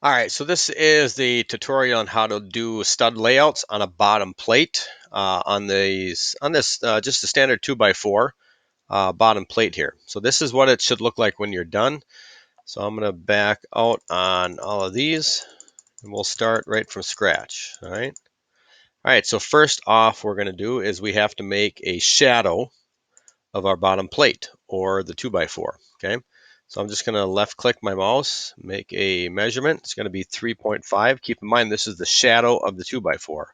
All right, so this is the tutorial on how to do stud layouts on a bottom plate on this just a standard 2x4 bottom plate here. So this is what it should look like when you're done. So I'm going to back out on all of these and we'll start right from scratch. All right. All right, so first off we're going to do is we have to make a shadow of our bottom plate or the 2x4. Okay. So I'm just going to left click my mouse, make a measurement. It's going to be 3.5. Keep in mind this is the shadow of the 2x4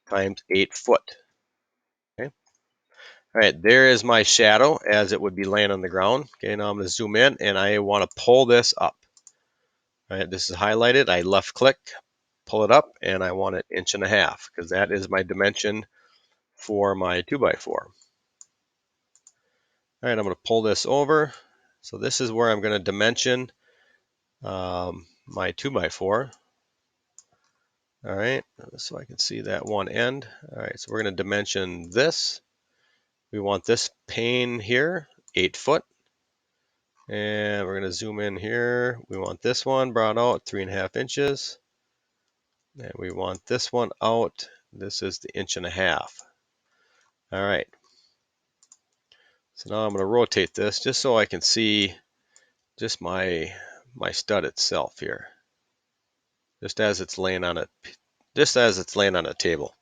times 8 foot. Okay. All right, there is my shadow as it would be laying on the ground. Okay, now I'm going to zoom in and I want to pull this up. All right, this is highlighted. I left click, pull it up, and I want it 1.5 inches because that is my dimension for my 2x4. All right, I'm going to pull this over. So this is where I'm going to dimension my 2x4. All right, so I can see that one end. All right, so we're going to dimension this. We want this pane here, 8 foot. And we're going to zoom in here. We want this one brought out 3.5 inches. And we want this one out. This is the 1.5 inches. All right. So now I'm going to rotate this just so I can see just my stud itself here, just as it's laying on a table.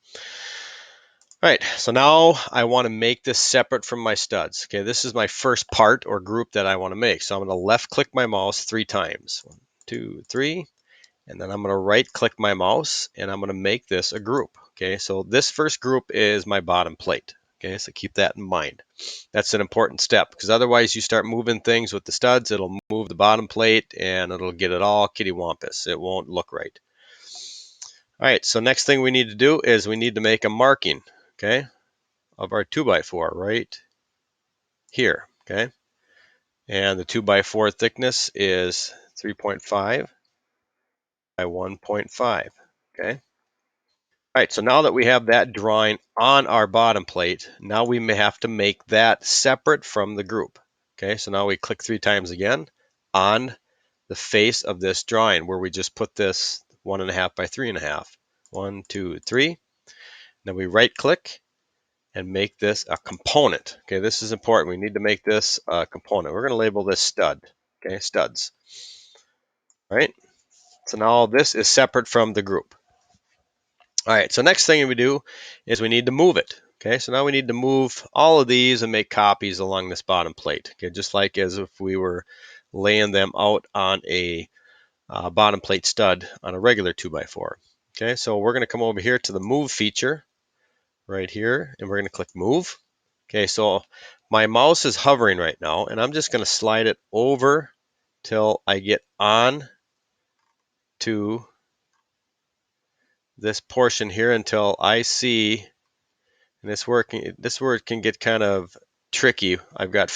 All right, so now I want to make this separate from my studs. Okay, this is my first part or group that I want to make. So I'm going to left click my mouse 3 times. 1, 2, 3. And then I'm going to right click my mouse and I'm going to make this a group. Okay, so this first group is my bottom plate. Okay, so keep that in mind. That's an important step because otherwise you start moving things with the studs, it'll move the bottom plate and it'll get it all kittywampus. It won't look right. All right, so next thing we need to do is we need to make a marking, okay, of our 2x4 right here, okay? And the 2x4 thickness is 3.5 by 1.5, okay? All right, so now that we have that drawing on our bottom plate, now we may have to make that separate from the group. Okay, so now we click 3 times again on the face of this drawing where we just put this 1.5 by 3.5. 1, 2, 3. Then we right click and make this a component. Okay, this is important. We need to make this a component. We're going to label this stud. Okay, studs. All right, so now this is separate from the group. All right, so next thing we do is we need to move it. Okay, so now we need to move all of these and make copies along this bottom plate. Okay, just like as if we were laying them out on a bottom plate stud on a regular 2x4. Okay, so we're going to come over here to the move feature right here and we're going to click move. Okay, so my mouse is hovering right now and I'm just going to slide it over till I get on to this portion here until I see. And this word can get kind of tricky. I've got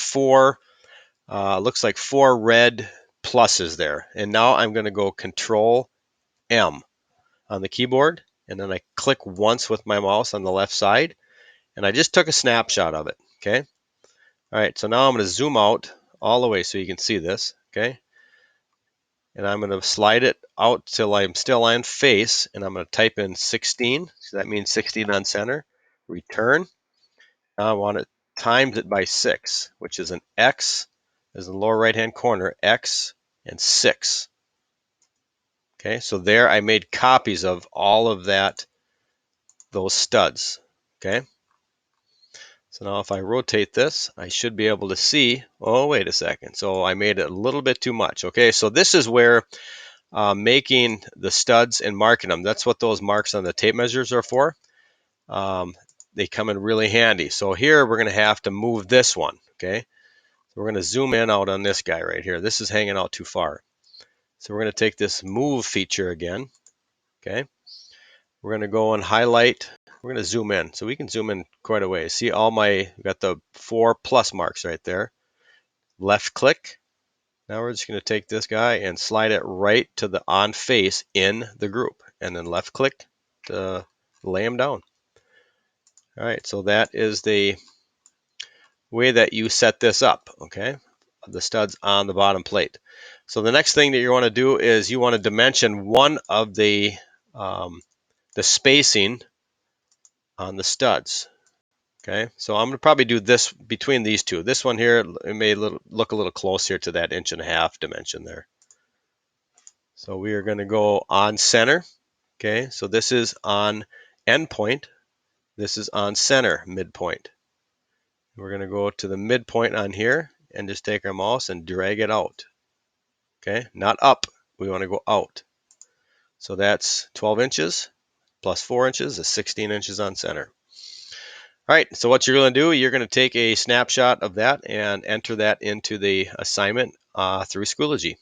looks like 4 red pluses there. And now I'm going to go Control M on the keyboard. And then I click once with my mouse on the left side. And I just took a snapshot of it. Okay. All right. So now I'm going to zoom out all the way so you can see this. Okay. And I'm going to slide it out till I'm still on face. And I'm going to type in 16. So that means 16 on center. Return. Now I want it times it by 6, which is an X as in the lower right hand corner, X and 6. Okay, so there I made copies of all of those studs. Okay, so now if I rotate this, I should be able to see, oh, wait a second. So I made it a little bit too much. Okay, so this is where making the studs and marking them, that's what those marks on the tape measures are for. They come in really handy. So here we're going to have to move this one. Okay, so we're going to zoom in out on this guy right here. This is hanging out too far. So we're going to take this move feature again. Okay, we're going to go and highlight. We're going to zoom in. So we can zoom in quite a way. See we've got the 4 plus marks right there. Left click. Now we're just going to take this guy and slide it right to the on face in the group. And then left click to lay them down. All right, so that is the way that you set this up, okay? the studs on the bottom plate. So the next thing that you want to do is you want to dimension one of the spacing on the studs. Okay, so I'm going to probably do this between these two. This one here, it may look a little closer to that 1.5" dimension there. So we are going to go on center. Okay, so this is on end point. This is on center midpoint. We're going to go to the midpoint on here and just take our mouse and drag it out. Okay, not up. We want to go out. So that's 12 inches plus 4 inches is 16 inches on center. All right, so what you're going to do, you're going to take a snapshot of that and enter that into the assignment through Schoology.